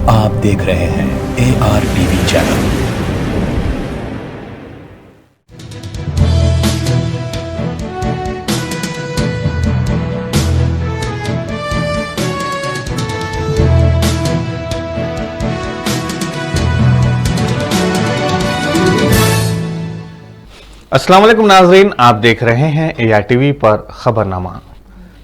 आप देख रहे हैं AR टीवी चैनल। अस्सलाम वालेकुम नाजरीन, आप देख रहे हैं AR टीवी पर खबरनामा।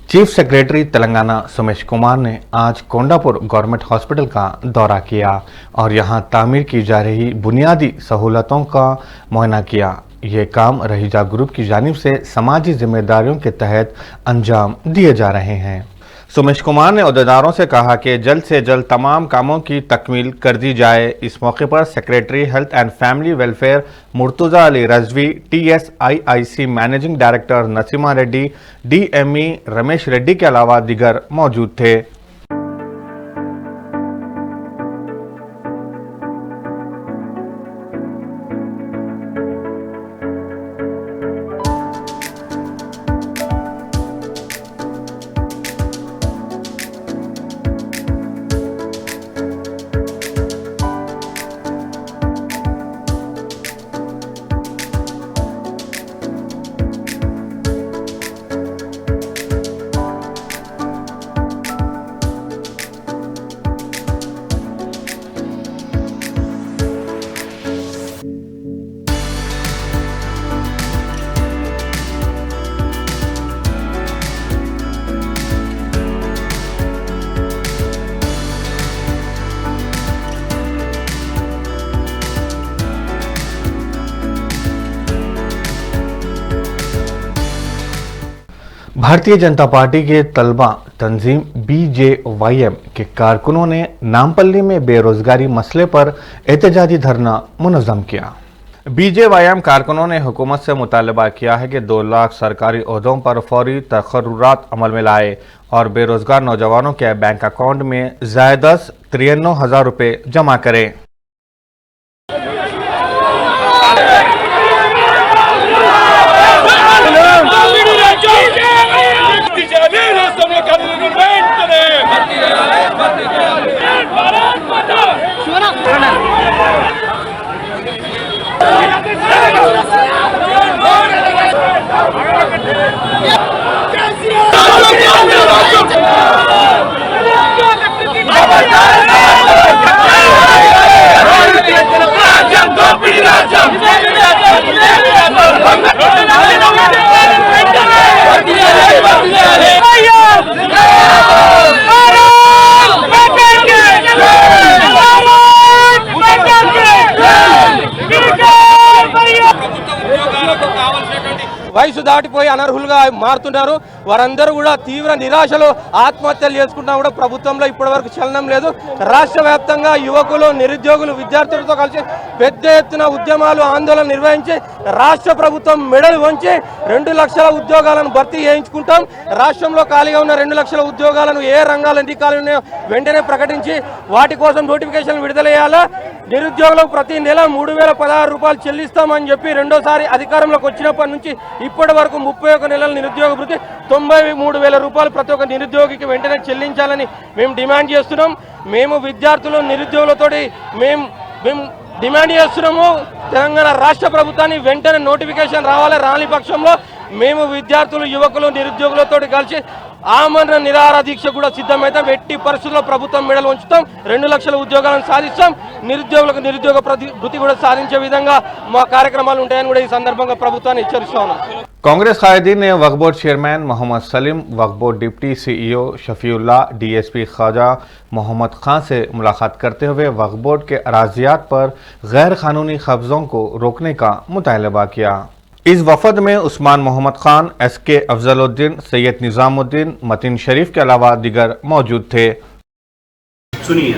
चीफ सेक्रेटरी तेलंगाना सोमेश कुमार ने आज कोंडापुर गवर्नमेंट हॉस्पिटल का दौरा किया और यहां तामीर की जा रही बुनियादी सहूलतों का मुआयना किया। ये काम रहीजा ग्रुप की जानिब से समाजी जिम्मेदारियों के तहत अंजाम दिए जा रहे हैं। सोमेश कुमार ने अहदेदारों से कहा कि जल्द से जल्द तमाम कामों की तकमील कर दी जाए। इस मौके पर secretary health and family welfare Murtuza Ali Rizvi, TSIIC managing director Naseema Reddy, DME Ramesh Reddy के अलावा दीगर मौजूद थे। भारतीय जनता पार्टी के तलबा तंजीम BJYM के कारकुनों ने नामपल्ली में बेरोजगारी मसले पर एहतजाजी धरना मुनज़्ज़म किया। BJYM कारकुनों ने हुकूमत से मुतालबा किया है कि 2 लाख सरकारी ओहदों पर फौरी तकर्रुरात अमल में लाए और बेरोजगार नौजवानों के बैंक अकाउंट में ज़ायदस 93,000 रुपये जमा करें। వయసు దాటిపోయి అనర్హులుగా మారుతున్నారు. వారందరూ కూడా తీవ్ర నిరాశలో ఆత్మహత్యలు చేసుకుంటున్నా కూడా ప్రభుత్వంలో ఇప్పటివరకు చలనం లేదు. రాష్ట్ర వ్యాప్తంగా యువకులు, నిరుద్యోగులు, విద్యార్థులతో కలిసి పెద్ద ఎత్తున ఉద్యమాలు, ఆందోళన నిర్వహించి రాష్ట్ర ప్రభుత్వం మెడలు వంచి 2 లక్షల ఉద్యోగాలను భర్తీ చేయించుకుంటాం. రాష్ట్రంలో ఖాళీగా ఉన్న 2 లక్షల ఉద్యోగాలను ఏ రంగాలు ఎన్ని ఖాళీ ఉన్నాయో వెంటనే ప్రకటించి వాటి కోసం నోటిఫికేషన్ విడుదల చేయాలా. నిరుద్యోగులకు ప్రతి నెల 3,016 రూపాయలు చెల్లిస్తామని చెప్పి రెండోసారి అధికారంలోకి వచ్చినప్పటి నుంచి ఇప్పటి వరకు 31 నెలల నిరుద్యోగ భృతి 93,000 రూపాయలు ప్రతి ఒక్క నిరుద్యోగికి వెంటనే చెల్లించాలని మేము డిమాండ్ చేస్తున్నాం. మేము విద్యార్థులు, నిరుద్యోగులతోటి మేము డిమాండ్ చేస్తున్నాము. తెలంగాణ రాష్ట్ర ప్రభుత్వాన్ని వెంటనే నోటిఫికేషన్ రావాలి. రాని పక్షంలో మేము విద్యార్థులు, యువకులు, నిరుద్యోగులతో కలిసి ఆమరణ నిరాహార దీక్ష కూడా సిద్ధమైతాం. ఎట్టి పరిస్థితుల్లో ప్రభుత్వం మెడలు ఉంచుతాం. 2 లక్షల ఉద్యోగాలను సాధిస్తాం. నిరుద్యోగులకు నిరుద్యోగ భృతి కూడా సాధించే విధంగా మా కార్యక్రమాలు ఉంటాయని కూడా ఈ సందర్భంగా ప్రభుత్వాన్ని హెచ్చరిస్తున్నాం. कांग्रेस कायदीन ने Waqf board chairman Mohammed Salim, Waqf board deputy CEO Shafiullah, DSP Khwaja Mohammed Khan से मुलाकात करते हुए वक्फ बोर्ड के अराजियात पर गैर कानूनी कब्जों को रोकने का मुतालबा किया। इस वफद में उस्मान मोहम्मद खान, SK अफजलुद्दीन, सैयद निजामुद्दीन, मतीन शरीफ के अलावा दीगर मौजूद थे। सुनिए,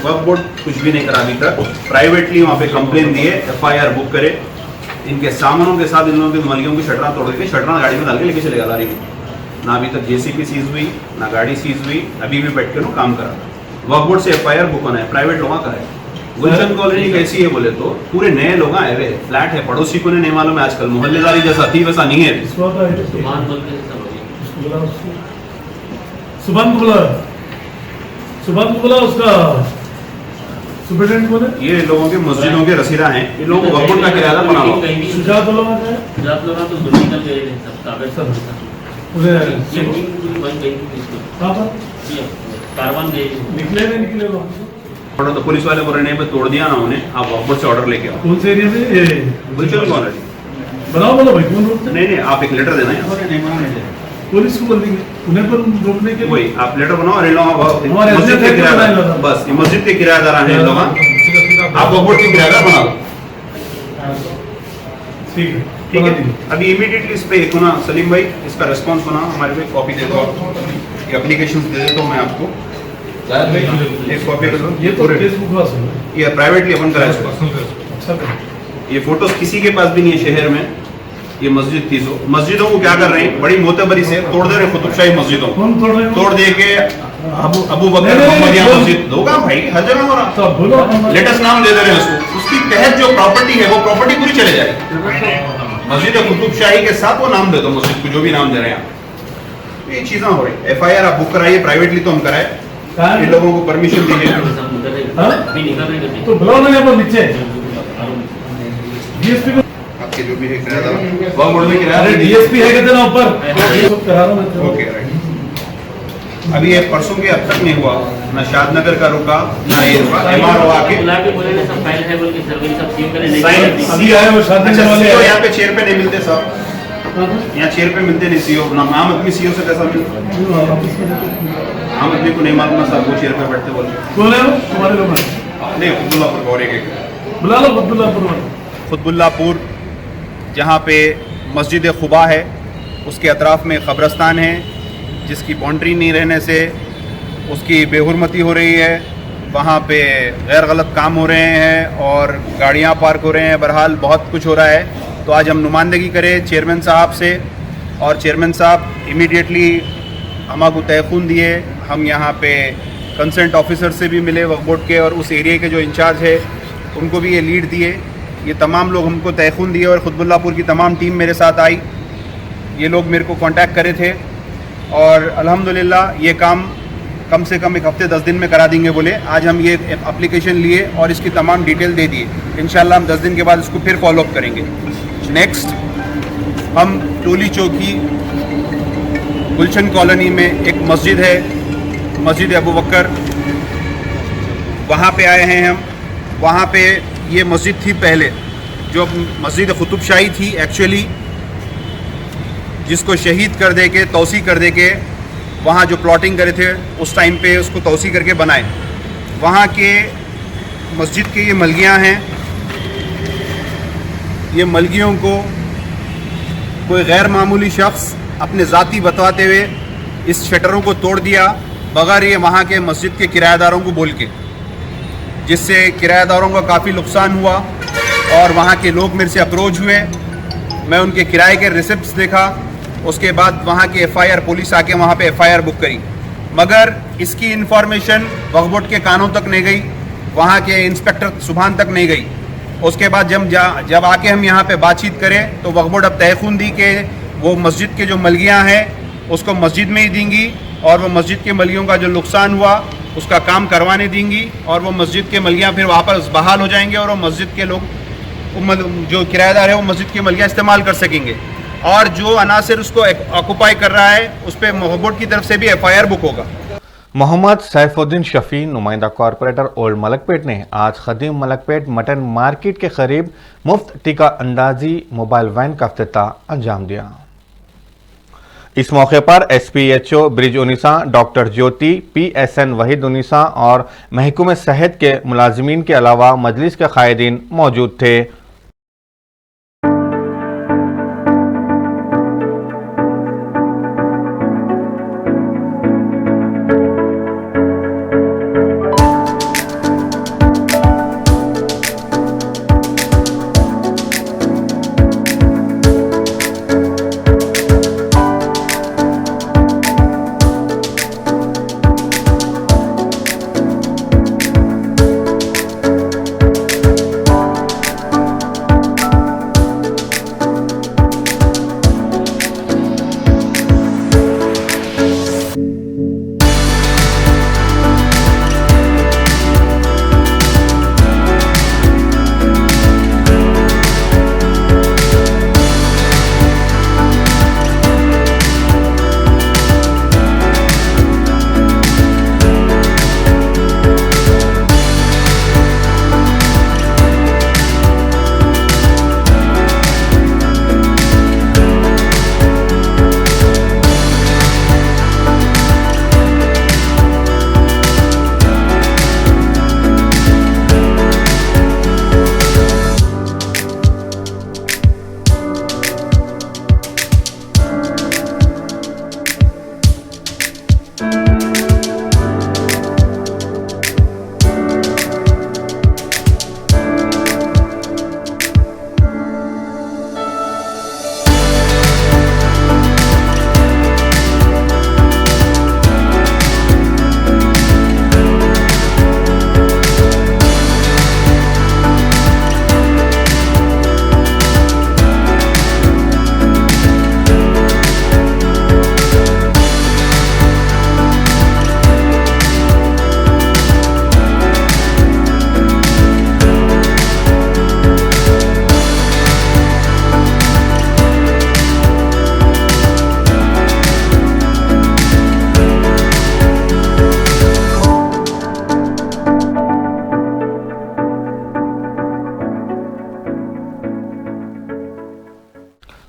वक्फ बोर्ड कुछ भी नहीं करा अभी तक। प्राइवेटली वहाँ पे कंप्लेन दिए, FIR बुक करे, इनके सामानों के साथ इन लोगों की मलियों की शटरा तोड़ के शटरा गाड़ी में डाल के लेके चलेगा लारी में। ना अभी तक JCB सीज हुई, ना गाड़ी सीज हुई, अभी भी बैठ के काम करा। वक्फ बोर्ड से FIR बुक होना है, प्राइवेट लोगों का है। गुलशन कॉलोनी कैसी है बोले तो पूरे नए लोग आए हुए, फ्लैट है, पड़ोसी को नहीं मालूम है। आजकल मोहल्लेदारी जैसा थी वैसा नहीं है। सुबह को बोला उसका सुपरिटेंडेंट कौन है? ये लोगों के मस्जिदों के रसीदा हैं, इन लोगों को वक्फ बोर्ड का किराया बना लो। सुजात लोग हैं गुजरात लोग तो दुनिया निकल गए थे सब कागज सब उधर ये टीम बन गई थी इसको कहाँ पर ये कारवान गए निकले नहीं निकले लोग? तो पुलिस वाले को रहने पे तोड़ दिया ना उन्हें, आप वक्फ बोर्ड से ऑर्डर लेके आओ। कौन से एरिया में? ये गुलशन कॉलोनी। बनाओ बोलो भाई, कौन रोकते? नहीं आप एक लेटर देना है, पुलिस को बोल देंगे उन्हें पर रोकने के लिए। वही आप लेटर बनाओ और इन लोगों हमारे मस्जिद के ऐसे किराएदार, बनाएगा। बस ये मस्जिद के किराएदार हैं इन लोग, आप वक्फ बोर्ड के किराएदार बना लो। ठीक है ठीक बना है, दीजिए। अभी इमीडिएटली इस पे एक होना सलीम भाई, इसका रिस्पांस होना हमारे पे, कॉपी दे दो आप, ये एप्लीकेशन दे देता हूँ मैं आपको, एक कॉपी कर दो। ये तो फेसबुक वास है, ये प्राइवेटली अपन करा इसको। अच्छा कर। ये फोटोज किसी के पास भी नहीं है शहर में। ये मस्जिद थी, तो मस्जिदों को क्या कर रहे हैं, बड़ी मोतबरी से तोड़ दे रहे हैं कुतुबशाही मस्जिदों को, कौन तोड़ रहे हैं? तोड़ दे के अबू बकर नहीं, नहीं, मोहम्मदिया नहीं, मस्जिद होगा भाई, हर जगह हो रहा। तो आप बोलो हमारे- लेटेस्ट नाम दे दे रहे हैं उसको, उसकी तहत जो प्रॉपर्टी है वो प्रॉपर्टी पूरी चले जाएगी। मस्जिद कुतुबशाही के साथ वो नाम दे दो मस्जिद को, जो भी नाम दे रहे हैं आप। ये चीजें हो रही। एफआईआर आप बुक कराइए, प्राइवेटली तो हम कराए, कहाँ है? इन लोगों को परमिशन दीजिए। सब निकल रहे हाँ? अभी निकल रहे थे तो बुलाओ ना यहाँ पर नीचे डीएसपी को। आपके जो भी है किराएदार वक्फ बोर्ड में किराया अरे दे दीजिए। डीएसपी है कहते ना ऊपर, ये सब करा रहा हूँ मैं। Okay right. अभी ये परसों के अब तक नहीं हुआ, ना शादनगर का रुका, ना ये रुका, एमआरओ आके बुला के बोले ना सब फाइल है बोल के सर्वे सब सीव करे नहीं साइन करती। अभी आए वो शादी अच्छा, वाले सीओ आए। यहाँ पे चेयर पे नहीं मिलते साहब, यहाँ चेयर पे मिलते नहीं सीओ, ना आम आदमी सीओ से कैसा मिलता, आम आदमी को नहीं मालूम ना साहब वो चेयर पे बैठते बोल। कौन है वो? तुम्हारे लोग हैं। नहीं खुदबुल्लापुर और एक बुला लो अब्दुल्लापुर वाले। खुदबुल्लापुर जहाँ पे मस्जिद खुबा है, उसके अतराफ में कब्रस्तान है, जिसकी बाउंड्री नहीं रहने से उसकी बेहुरमती हो रही है, वहाँ पे गैर गलत काम हो रहे हैं और गाड़ियाँ पार्क हो रहे हैं, बहरहाल बहुत कुछ हो रहा है। तो आज हम नुमाइंदगी करें चेयरमैन साहब से, और चेयरमैन साहब इमीडिएटली हमारे को तयखून दिए। हम यहाँ पे कंसर्ट ऑफिसर से भी मिले वक्फ बोर्ड के, और उस एरिया के जो इंचार्ज है उनको भी ये लीड दिए। ये तमाम लोग हमको तयखून दिए और खुदबुल्लापुर की तमाम टीम मेरे साथ आई। ये लोग मेरे को कांटेक्ट करे थे और अल्हम्दुलिल्लाह ये काम कम से कम एक हफ्ते 10 दिन में करा देंगे बोले। आज हम ये एप्लीकेशन लिए और इसकी तमाम डिटेल दे दिए। इंशाल्लाह हम 10 दिन के बाद इसको फिर फॉलोअप करेंगे। नेक्स्ट हम टोली चौकी गुलशन कॉलोनी में एक मस्जिद है, मस्जिद अबू बकर, वहाँ पे आए हैं हम। वहाँ पे ये मस्जिद थी पहले, जो मस्जिद कुतुबशाही थी एक्चुअली, जिसको शहीद कर दे के तौसी कर दे के वहाँ जो प्लॉटिंग करे थे उस टाइम पे उसको तौसी करके बनाए। वहाँ के मस्जिद के ये मलगियाँ हैं, ये मलगियों को कोई गैर मामूली शख्स अपने ज़ाती बतवाते हुए इस शटरों को तोड़ दिया बगैर ये वहाँ के मस्जिद के किराएदारों को बोल के, जिससे किराएदारों का काफ़ी नुकसान हुआ और वहाँ के लोग मेरे से अप्रोच हुए। मैं उनके किराए के रिसिप्ट्स देखा, उसके बाद वहाँ की एफआईआर, पुलिस आके वहाँ पे एफआईआर बुक करी, मगर इसकी इन्फॉर्मेशन वक्फ बोर्ड के कानों तक नहीं गई, वहाँ के इंस्पेक्टर सुभान तक नहीं गई। उसके बाद जब आके हम यहाँ पे बातचीत करें तो वक्फ बोर्ड अब तयखून दी कि वो मस्जिद के जो मलगियाँ हैं उसको मस्जिद में ही देंगी और वो मस्जिद के मलगियों का जो नुकसान हुआ उसका काम करवाने देंगी और वो मस्जिद के मलगियाँ फिर वापस बहाल हो जाएंगे और वो मस्जिद के लोग जो किराएदार है वो मस्जिद की मलगियाँ इस्तेमाल कर सकेंगे। और जो अनासिर उसको ऑक्यूपाई कर रहा है उस पर वक्फ बोर्ड की तरफ से भी एफआईआर बुक होगा। मोहम्मद सैफुद्दीन शफी, नुमाइंदा कॉरपोरेटर ओल्ड मलकपेट ने आज खदीम मलकपेट मटन मार्केट के करीब मुफ्त टीका अंदाजी मोबाइल वैन का इफ्तिताह अंजाम दिया। इस मौके पर SPHO ब्रिज उनिसा, डॉक्टर ज्योति, PSN वहीद उनिसा और महकमे सेहत के मुलाजिमीन के अलावा मजलिस के कायदीन मौजूद थे।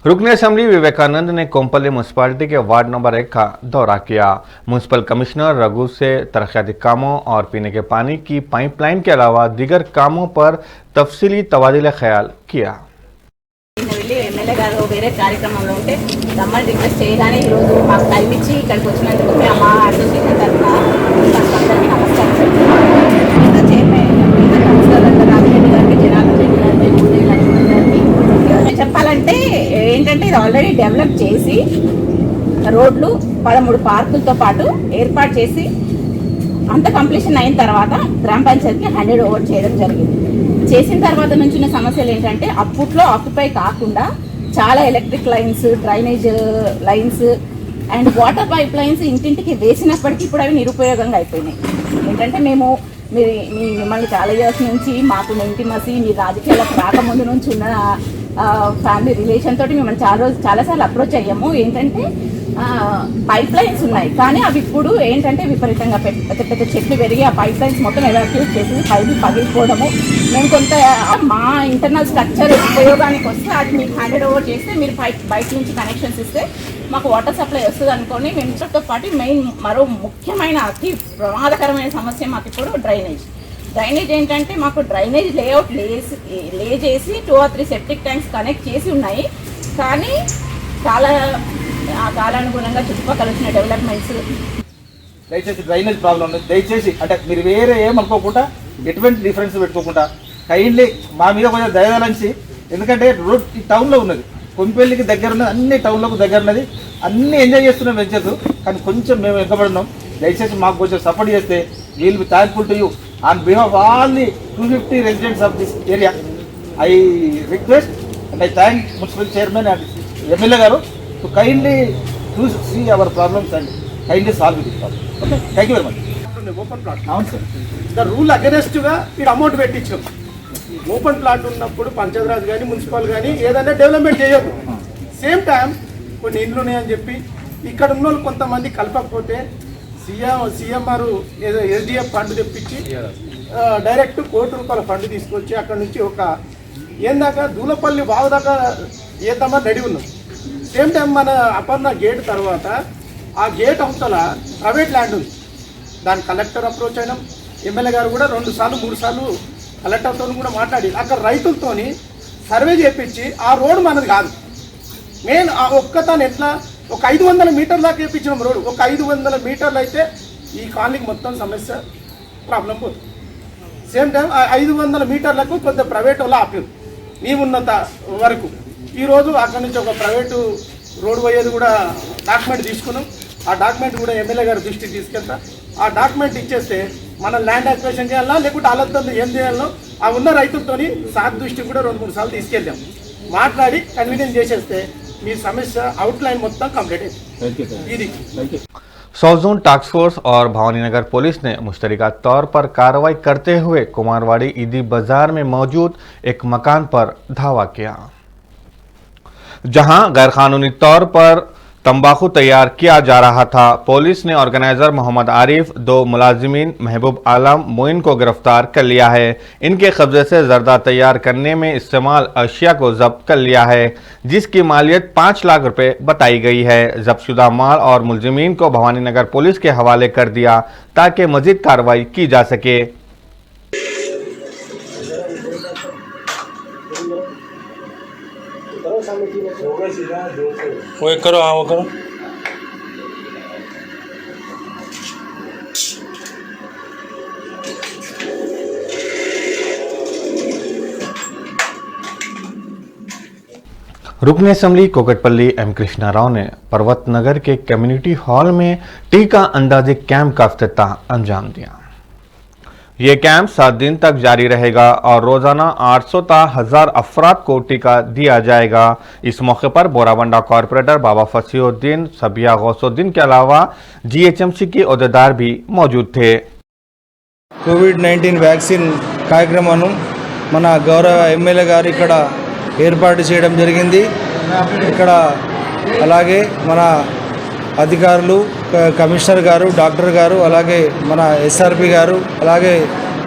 रुकन असेंबली विवेकानंद ने कोम्पल्ली म्यूनसिपालिटी के वार्ड नंबर 1 का दौरा किया। म्यूनसिपल कमिश्नर रघु से तरक्याती कामों और पीने के पानी की पाइपलाइन के अलावा दीगर कामों पर तफसीली तबादला ख्याल किया। వెళ్ళి ఎమ్మెల్యే గారు వేరే కార్యక్రమంలో ఉంటే రమ్మని రిక్వెస్ట్ చేయగానే ఈరోజు మాకు టైం ఇచ్చి ఇక్కడికి వచ్చినందుకు మేము మా అసోసియేషన్ తరఫున అందరికీ నమస్కారం చెప్తున్నాం. చైర్మన్ రామిరెడ్డి గారికి, జనార్దన్ రెడ్డి గారికి, పూజ లక్ష్మణ్ గారికి చెప్పాలంటే ఏంటంటే ఇది ఆల్రెడీ డెవలప్ చేసి రోడ్లు 13 పార్కులతో పాటు ఏర్పాటు చేసి అంత కంప్లీషన్ అయిన తర్వాత గ్రామ పంచాయతీకి హ్యాండ్ ఓవర్ చేయడం జరిగింది. చేసిన తర్వాత నుంచి ఉన్న సమస్యలు ఏంటంటే అప్పట్లో ఆక్యుపై కాకుండా చాలా electric lines, drainage lines and water pipe lines ఇంటింటికి వేసినప్పటికీ ఇప్పుడు అవి నిరుపయోగంగా అయిపోయినాయి. ఏంటంటే మేము మిమ్మల్ని చాలా ఇయర్స్ నుంచి మాకు ఇంటిమసీ మీ రాజకీయాలకు రాకముందు నుంచి ఉన్న ఫ్యామిలీ రిలేషన్ తోటి మిమ్మల్ని చాలాసార్లు అప్రోచ్ అయ్యాము. ఏంటంటే పైప్ లైన్స్ ఉన్నాయి కానీ అవి ఇప్పుడు ఏంటంటే విపరీతంగా పెద్ద పెద్ద చెట్లు పెరిగి ఆ పైప్ లైన్స్ మొత్తం ఎవాక్యుయేట్ చేసి పైపు పగిలిపోవడము. మేము కొంత మా ఇంటర్నల్ స్ట్రక్చర్ ఉపయోగానికి వస్తే అది మీకు హ్యాండ్ ఓవర్ చేస్తే మీరు బయట నుంచి కనెక్షన్స్ ఇస్తే మాకు వాటర్ సప్లై వస్తుంది అనుకోని మేము ఇచ్చడంతో పాటు మెయిన్ మరో ముఖ్యమైన అతి ప్రమాదకరమైన సమస్య మాకు ఇప్పుడు డ్రైనేజ్ ఏంటంటే మాకు డ్రైనేజ్ లేఅవుట్ లే చేసి 2 or 3 సెప్టిక్ ట్యాంక్స్ కనెక్ట్ చేసి ఉన్నాయి కానీ కాలానుగుణంగా చుట్టుపక్కల వచ్చిన డెవలప్మెంట్స్ దయచేసి డ్రైనేజ్ ప్రాబ్లం ఉంది. దయచేసి అంటే మీరు వేరే ఏమనుకోకుండా ఎటువంటి డిఫరెన్స్ పెట్టుకోకుండా కైండ్లీ మా మీద కొంచెం దయదాలంచి, ఎందుకంటే రోడ్ ఈ టౌన్లో ఉన్నది, కొంపెల్లికి దగ్గర ఉన్నది, అన్ని టౌన్లకు దగ్గర ఉన్నది, అన్ని ఎంజాయ్ చేస్తున్నాం వెంచర్స్, కానీ కొంచెం మేము వెనకబడినాం. దయచేసి మాకు కొంచెం సపోర్ట్ చేస్తే we'll be thankful to you on behalf all the 250 residents of this area. I request and I thank municipal chairman and MLA గారు to kindly to see our problems and kindly solve this problem. Okay, thank you very much. Open plot అవును sir. The rule అగెనెస్ట్గా ఇక్కడ amount పెట్టించాం. Open plot ఉన్నప్పుడు పంచాయతీరాజ్ కానీ municipal కానీ ఏదైనా development చేయొద్దు. Same time కొన్ని ఇండ్లు ఉన్నాయని చెప్పి ఇక్కడ ఉన్న వాళ్ళు కొంతమంది కలపకపోతే సీఎంఆర్ ఏదో ఎస్డిఎఫ్ ఫండ్ తెప్పించి డైరెక్ట్ ₹1,00,00,000 ఫండ్ తీసుకొచ్చి అక్కడ నుంచి ఒక ఏందాకా దూలపల్లి వాగు దాకా ఏద్దామని రెడీ ఉన్నాం. సేమ్ టైం మన అపర్ణ గేట్ తర్వాత ఆ గేట్ అవతల ప్రైవేట్ ల్యాండ్ ఉంది. దాని కలెక్టర్ అప్రోచ్ అయినాం. ఎమ్మెల్యే గారు కూడా 2 సార్లు 3 సార్లు కలెక్టర్తో కూడా మాట్లాడి అక్కడ రైతులతోని సర్వే చేయించి ఆ రోడ్డు మనది కాదు, మెయిన్ ఆ ఒక్కతను ఎట్లా ఒక 500 మీటర్ల దాకా వేయించినాం రోడ్డు. ఒక 500 మీటర్లు అయితే ఈ కాలనీకి మొత్తం సమస్య ప్రాబ్లం పోతుంది. సేమ్ టైం ఆ 500 మీటర్లకు కొంత ప్రైవేట్ వాళ్ళు ఆపారు మేమున్నంత వరకు. ఈరోజు అక్కడి నుంచి ఒక ప్రైవేటు రోడ్డు పోయేది కూడా డాక్యుమెంట్ తీసుకున్నాం. ఆ డాక్యుమెంట్ కూడా ఎమ్మెల్యే గారి దృష్టికి తీసుకెళ్తా. ఆ డాక్యుమెంట్ ఇచ్చేస్తే మన ల్యాండ్ అక్విజిషన్ చేయాలా లేకుంటే వాళ్ళతో ఏం చేయాలో ఆ ఉన్న రైతులతోని సార్ దృష్టికి కూడా 2-3 సార్లు తీసుకెళ్ళాం. మాట్లాడి కన్వీనియన్స్ చేసేస్తే మీ సమస్య అవుట్లైన్ మొత్తం కంప్లీట్ అయింది. ఇది सौजोन टास्क फोर्स और भवानीनगर पुलिस ने मुश्तरका तौर पर कार्रवाई करते हुए कुमारवाड़ी ईदी बाजार में मौजूद एक मकान पर धावा किया, जहां गैरकानूनी तौर पर तंबाकू तैयार किया जा रहा था। पुलिस ने ऑर्गेनाइजर मोहम्मद आरिफ, 2 मुलाजिमीन महबूब आलम, मोइन को गिरफ्तार कर लिया है। इनके कब्जे से जर्दा तैयार करने में इस्तेमाल अशिया को जब्त कर लिया है, जिसकी मालियत 5 लाख रुपए बताई गई है। जब्तशुदा माल और मुलजिमीन को भवानीनगर पुलिस के हवाले कर दिया ताकि मजीद कार्रवाई की जा सके। वो एक करो, हाँ वो करो। रुकन असेंबली कोकटपल्ली एम कृष्णा राव ने पर्वत नगर के कम्युनिटी हॉल में टीका अंदाजी कैंप का इफ्तिताह अंजाम दिया। ये कैंप 7 दिन तक जारी रहेगा और रोजाना 800 ता 1000 अफराद को टीका दिया जाएगा। इस मौके पर बोराबंडा कॉर्पोरेटर बाबा फसीउद्दीन, सबिया गौसुद्दीन के अलावा जीएचएमसी के अहदेदार भी मौजूद थे। కోవిడ్-19 వ్యాక్సిన్ కార్యక్రమాన్ని మన గౌరవ ఎమ్మెల్యే గారు ఇక్కడ ఏర్పాటు చేయడం జరిగింది. ఇక్కడ అలాగే మన అధికారులు, కమిషనర్ గారు, డాక్టర్ గారు, అలాగే మన ఎస్ఆర్పి గారు, అలాగే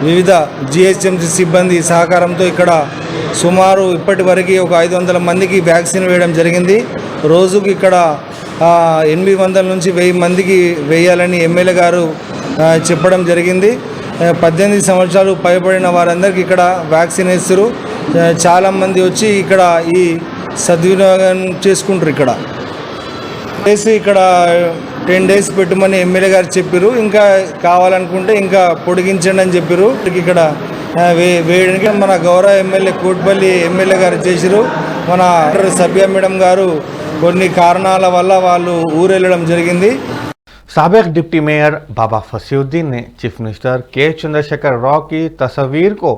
వివిధ జిహెచ్ఎంసి సిబ్బంది సహకారంతో ఇక్కడ సుమారు ఇప్పటి వరకు ఒక 500 మందికి వ్యాక్సిన్ వేయడం జరిగింది. రోజుకి ఇక్కడ 800 నుంచి 1000 మందికి వేయాలని ఎమ్మెల్యే గారు చెప్పడం జరిగింది. 18 సంవత్సరాలు పైబడిన వారందరికీ ఇక్కడ వ్యాక్సిన్ వేస్తారు. చాలామంది వచ్చి ఇక్కడ ఈ సద్వినియోగం చేసుకుంటారు. ఇక్కడ 10 డేస్ పెట్టమని ఎమ్మెల్యే గారు చెప్పారు. ఇంకా కావాలనుకుంటే ఇంకా పొడిగించండి అని చెప్పారు. ఇక్కడ వేయడానికి మన గౌరవ ఎమ్మెల్యే కోట్పల్లి ఎమ్మెల్యే గారు చేశారు. మన సభ్య మేడం గారు కొన్ని కారణాల వల్ల వాళ్ళు ఊరెళ్ళడం జరిగింది. साबिक डिप्टी मेयर बाबा फसीउद्दीन ने चीफ मिनिस्टर के चंद्रशेखर राव की तस्वीर को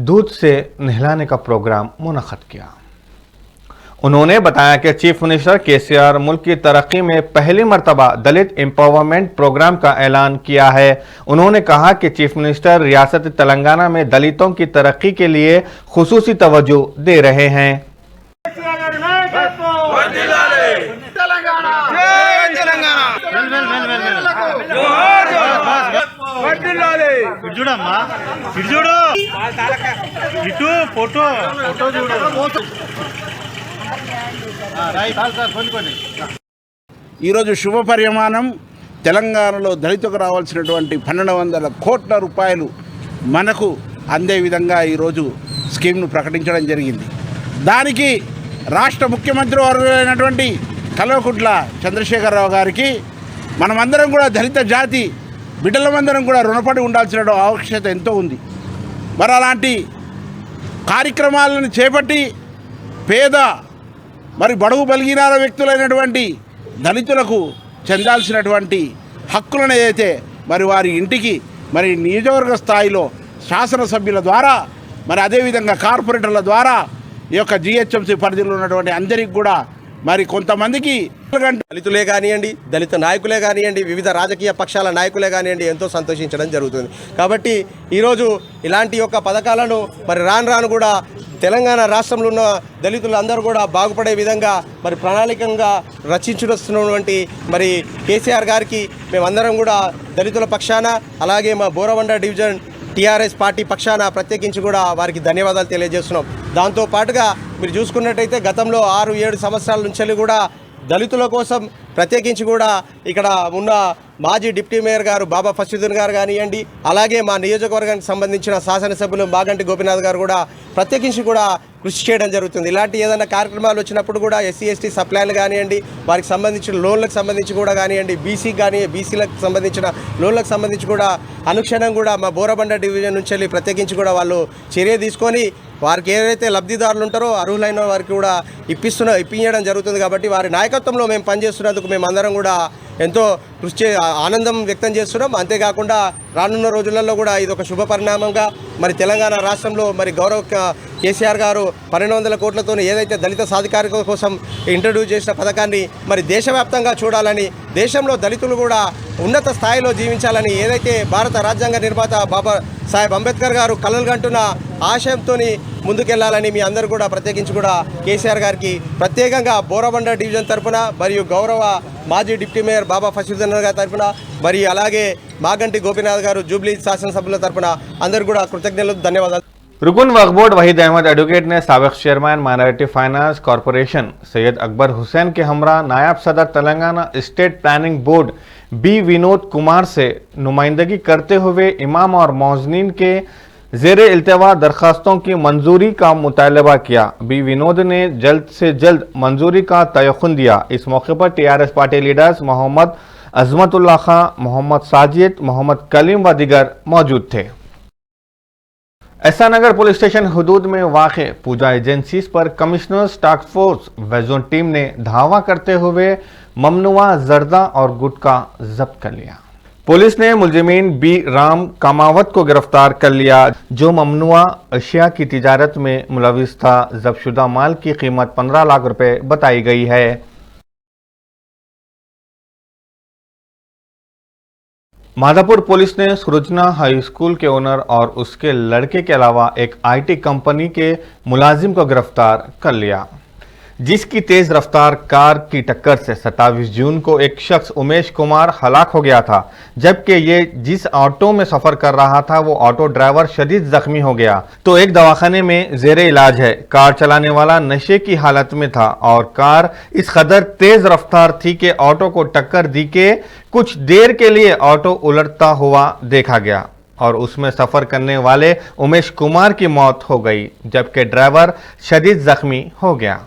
दूध से नहलाने का प्रोग्राम मुनक़द किया। उन्होंने बताया कि चीफ मिनिस्टर केसीआर मुल्क की तरक्की में पहली मर्तबा दलित एम्पावरमेंट प्रोग्राम का ऐलान किया है। उन्होंने कहा कि चीफ मिनिस्टर रियासत तेलंगाना में दलितों की तरक्की के लिए खुसूसी तवज्जो दे रहे हैं। ఈరోజు శుభ పరిమాణం. తెలంగాణలో దళితులకు రావాల్సినటువంటి 1200 కోట్ల రూపాయలు మనకు అందే విధంగా ఈరోజు స్కీమ్ను ప్రకటించడం జరిగింది. దానికి రాష్ట్ర ముఖ్యమంత్రి వర్యులైనటువంటి కల్వకుంట్ల చంద్రశేఖరరావు గారికి మనమందరం కూడా దళిత జాతి బిడ్డలమందరం కూడా రుణపడి ఉండాల్సిన ఆవశ్యకత ఎంతో ఉంది. మరి అలాంటి కార్యక్రమాలను చేపట్టి పేద మరి బడుగు బలిగిన వ్యక్తులైనటువంటి దళితులకు చెందాల్సినటువంటి హక్కులను ఏదైతే మరి వారి ఇంటికి మరి నియోజకవర్గ స్థాయిలో శాసనసభ్యుల ద్వారా మరి అదేవిధంగా కార్పొరేటర్ల ద్వారా ఈ యొక్క జిహెచ్ఎంసీ పరిధిలో ఉన్నటువంటి అందరికీ కూడా మరి కొంతమందికి దళితులే కానివ్వండి, దళిత నాయకులే కానివ్వండి, వివిధ రాజకీయ పక్షాల నాయకులే కానివ్వండి ఎంతో సంతోషించడం జరుగుతుంది. కాబట్టి ఈరోజు ఇలాంటి యొక్క పథకాలను మరి రాను కూడా తెలంగాణ రాష్ట్రంలో ఉన్న దళితులందరూ కూడా బాగుపడే విధంగా మరి ప్రణాళికంగా రచించుకొస్తున్నటువంటి మరి కేసీఆర్ గారికి మేమందరం కూడా దళితుల పక్షాన అలాగే మా బోరబండ డివిజన్ టీఆర్ఎస్ పార్టీ పక్షాన ప్రత్యేకించి కూడా వారికి ధన్యవాదాలు తెలియజేస్తున్నాం. దాంతోపాటుగా మీరు చూసుకున్నట్టయితే గతంలో 6-7 సంవత్సరాల నుంచి కూడా దళితుల కోసం ప్రత్యేకించి కూడా ఇక్కడ ఉన్న మాజీ డిప్యూటీ మేయర్ గారు బాబా ఫసీదుద్దీన్ గారు కానివ్వండి, అలాగే మా నియోజకవర్గానికి సంబంధించిన శాసనసభ్యులు మాగంటి గోపీనాథ్ గారు కూడా ప్రత్యేకించి కూడా కృషి చేయడం జరుగుతుంది. ఇలాంటి ఏదైనా కార్యక్రమాలు వచ్చినప్పుడు కూడా SC/ST సప్లైలు కానివ్వండి, వారికి సంబంధించిన లోన్లకు సంబంధించి కూడా కానివ్వండి, బీసీలకు సంబంధించిన లోన్లకు సంబంధించి కూడా అనుక్షణం కూడా మా బోరబండ డివిజన్ నుంచి వెళ్ళి ప్రత్యేకించి కూడా వాళ్ళు చర్య తీసుకొని వారికి ఏదైతే లబ్ధిదారులు ఉంటారో అర్హులైన వారికి కూడా ఇప్పించడం జరుగుతుంది. కాబట్టి వారి నాయకత్వంలో మేము పనిచేస్తున్నందుకు మేమందరం కూడా ఎంతో ఆనందం వ్యక్తం చేస్తున్నాం. అంతేకాకుండా రానున్న రోజులలో కూడా ఇది ఒక శుభ పరిణామంగా మరి తెలంగాణ రాష్ట్రంలో మరి గౌరవ కేసీఆర్ గారు 1200 కోట్లతో ఏదైతే దళిత సాధికారిక కోసం ఇంట్రడ్యూస్ చేసిన పథకాన్ని మరి దేశవ్యాప్తంగా చూడాలని, దేశంలో దళితులు కూడా ఉన్నత స్థాయిలో జీవించాలని ఏదైతే భారత రాజ్యాంగ నిర్మాత బాబా సాహెబ్ అంబేద్కర్ గారు కలలు కంటున్న ఆశయంతో ముందుకెళ్లాలని మీ అందరూ కూడా ప్రత్యేకించి కూడా కేసీఆర్ గారికి ప్రత్యేకంగా బోరబండ డివిజన్ తరఫున మరియు గౌరవ మాజీ డిప్యూటీ మేయర్ బాబా ఫసీదుద్దీన్ గారి తరఫున మరియు అలాగే మాగంటి గోపీనాథ్ గారు జూబ్లీ శాసనసభ్యుల తరఫున అందరూ కూడా కృతజ్ఞతలు, ధన్యవాదాలు. रुकन वक्फ बोर्ड वहीद अहमद एडवोकेट ने साबिक chairman minority finance corporation Syed Akbar Hussain के हमरा नायब सदर Telangana state planning board B Vinod Kumar से नुमाइंदगी करते हुए इमाम और मौजनीन के ज़ेरे इल्तवा दरखास्तों की मंजूरी का मुतालबा किया। बी विनोद ने जल्द से जल्द मंजूरी का तयख्खुन दिया। इस मौके पर TRS party leaders Mohammed Azmatullah Khan, Mohammed Sajid, Mohammed Kaleem व दीगर मौजूद थे। ऐसानगर पुलिस स्टेशन हदूद में वाक़े पूजा एजेंसीज पर कमिश्नर्स टास्क फोर्स वेजोन टीम ने धावा करते हुए ममनुआ जर्दा और गुटखा जब्त कर लिया। पुलिस ने मुलजिमीन बी राम कामावत को गिरफ्तार कर लिया, जो ममनुआ अशिया की तिजारत में मुलविस था। जब्तशुदा माल की कीमत 15 लाख रुपए बताई गई है। माधापुर पुलिस ने सृजना हाई स्कूल के ओनर और उसके लड़के के अलावा एक IT कंपनी के मुलाजिम को गिरफ्तार कर लिया। जिसकी तेज रफ्तार कार की टक्कर से 27 जून को एक शख्स उमेश कुमार हलाक हो गया था, जबकि ये जिस ऑटो में सफर कर रहा था वो ऑटो ड्राइवर शदीद जख्मी हो गया तो एक दवाखाने में जेरे इलाज है। कार चलाने वाला नशे की हालत में था और कार इस कदर तेज रफ्तार थी कि ऑटो को टक्कर दी के कुछ देर के लिए ऑटो उलटता हुआ देखा गया और उसमें सफर करने वाले उमेश कुमार की मौत हो गई, जबकि ड्राइवर शदीद जख्मी हो गया।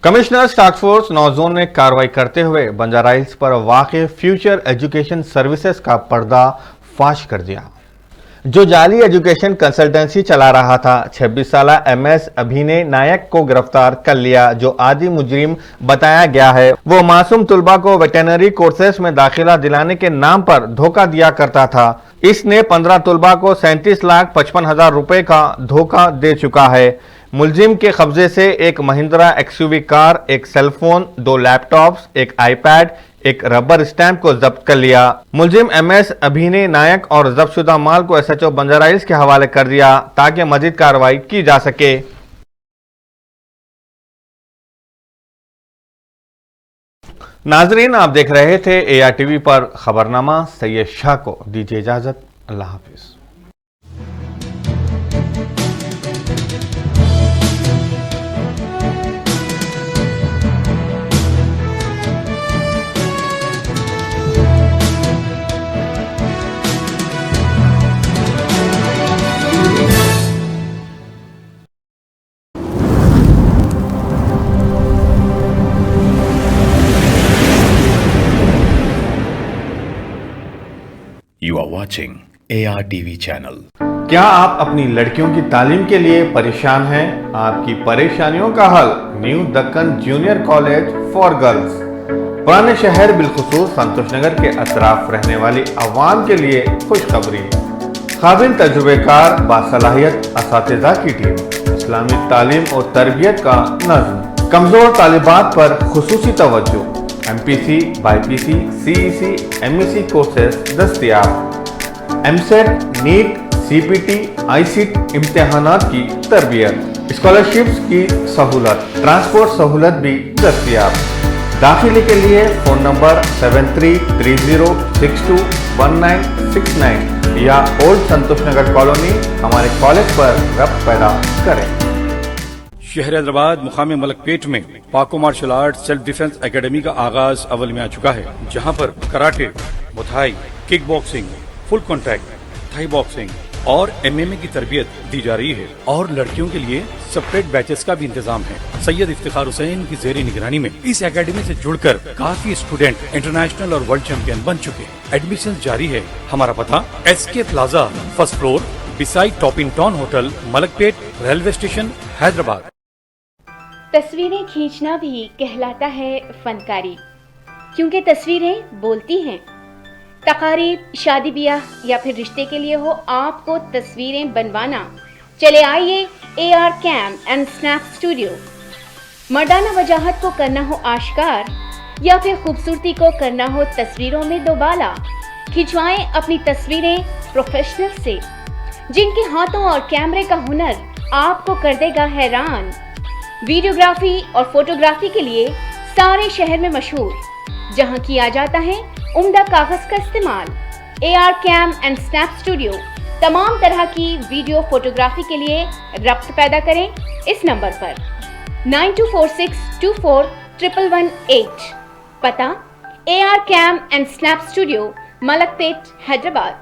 कमिश्नर्स टास्क फोर्स 9 जोन ने कार्रवाई करते हुए बंजारा हिल्स पर वाक़ फ्यूचर एजुकेशन सर्विसेज का पर्दा फाश कर दिया। जो जाली एजुकेशन कंसल्टेंसी चला रहा था, 26 साल MS अभिनय नायक को गिरफ्तार कर लिया, जो आदि मुजरिम बताया गया है। वो मासूम तुलबा को वेटरनरी कोर्सेस में दाखिला दिलाने के नाम पर धोखा दिया करता था। इसने 15 तुलबा को 37,55,000 रुपए का धोखा दे चुका है। मुलजिम के कब्जे से एक महिंद्रा XUV कार, एक सेलफोन, 2 लैपटॉप्स, एक iPad, एक रबर स्टैंप को जब्त कर लिया। मुलजिम MS अभिनय नायक और जब्तशुदा माल को SHO बंजारा हिल्स के हवाले कर दिया ताकि मजीद कार्रवाई की जा सके। नाजरीन, आप देख रहे थे ARTV पर खबरनामा। सैयद शाह को दीजिए इजाजत। अल्लाह हाफिज। You are watching ARTV channel. क्या आप अपनी लड़कियों की तालीम के लिए परेशान हैं? आपकी परेशानियों का हल new Deccan junior college for girls, पुराने शहर बिलखुसूस संतोष नगर के अतराफ रहने वाली अवाम के लिए खुशखबरी। काबिल तजुर्बेकार बासलाहियत असातिज़ा की टीम, इस्लामी तालीम और तरबियत का नज़्म, कमज़ोर तालिबात पर खुसूसी तवज्जो, MPC, BIPC, CEC, MEC courses दस्तयाब, MSET, NEET, CPT, ICT इम्तिहानात की तरबियत, स्कॉलरशिप्स की सहूलत, ट्रांसपोर्ट सहूलत भी दस्तयाब। दाखिले के लिए फ़ोन नंबर 7330621969 या ओल्ड संतोष नगर कॉलोनी हमारे कॉलेज पर रब्त पैदा करें। शहर हैदराबाद मुकामी मलकपेट में पाको martial art self defence academy का आगाज अव्वल में आ चुका है, जहां पर कराटे, मुथाई, kick boxing, full contact, Thai boxing और MMA की तरबियत दी जा रही है और लड़कियों के लिए सेपरेट बैचेस का भी इंतजाम है। सैयद इफ्तिखार हुसैन की ज़ेरी निगरानी में इस एकेडमी से जुड़कर काफी स्टूडेंट इंटरनेशनल और वर्ल्ड चैंपियन बन चुके हैं। एडमिशन जारी है। हमारा पता SK plaza, first floor, beside top in town hotel, Malakpet, railway station, Hyderabad. तस्वीरें खींचना भी कहलाता है फनकारी, क्योंकि तस्वीरें बोलती हैं। तकारीब, शादी ब्याह या फिर रिश्ते के लिए हो आपको तस्वीरें बनवाना, चले आइए AR cam and snap studio. मर्दाना वजाहत को करना हो आश्कार या फिर खूबसूरती को करना हो तस्वीरों में दोबाला, खिंचवाएं अपनी तस्वीरें प्रोफेशनल से, जिनके हाथों और कैमरे का हुनर आपको कर देगा हैरान। वीडियोग्राफी और फोटोग्राफी के लिए सारे शहर में मशहूर, जहां किया जाता है उम्दा कागज का इस्तेमाल। AR cam and snap studio तमाम तरह की वीडियो फोटोग्राफी के लिए रब्त पैदा करें इस नंबर पर 9246241118। पता AR cam and snap studio, Malakpet, Hyderabad.